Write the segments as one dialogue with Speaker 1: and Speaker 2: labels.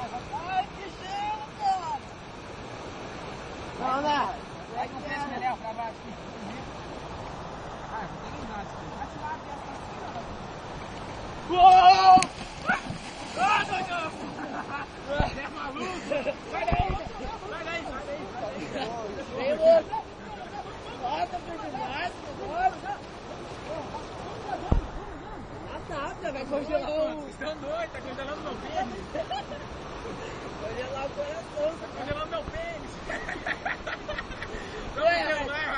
Speaker 1: Ai, que cheiro, cara! Não, não. Vai com o pé de Léo pra baixo. Ah, não tem nada. Vai tirar aqui essa cena. Uou! Ah, meu Deus! Você é maluco? Sai daí! Sai daí! Sai daí! Vem, louco! Volta, Ferdinando! Volta! Nada, vai congelar o... Vocês estão doidos, tá congelando meu pênis. Congelar o coração. Tá congelando meu pênis.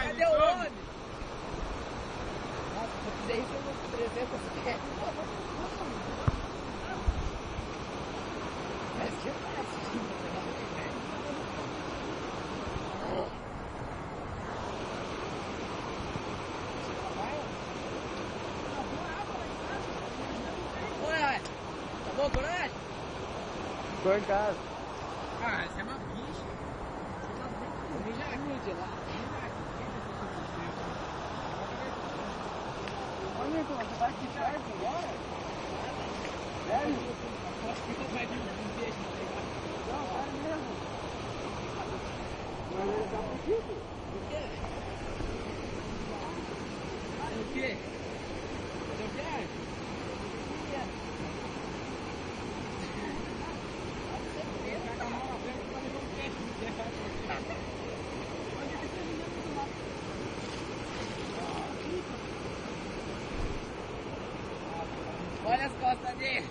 Speaker 1: Cadê o ônibus? Nossa, se eu fizer isso eu vou 300 pés. Parece que Tá bom, coragem?
Speaker 2: Tô em casa.
Speaker 1: Ah, essa é uma bicha. Você já acude lá. Olha, você vai aqui perto agora? Sério? Acho que não vai vir um peixe. Não, sério mesmo. Mas ele tá contigo? O quê? O quê? Você quer? Olha as costas dele.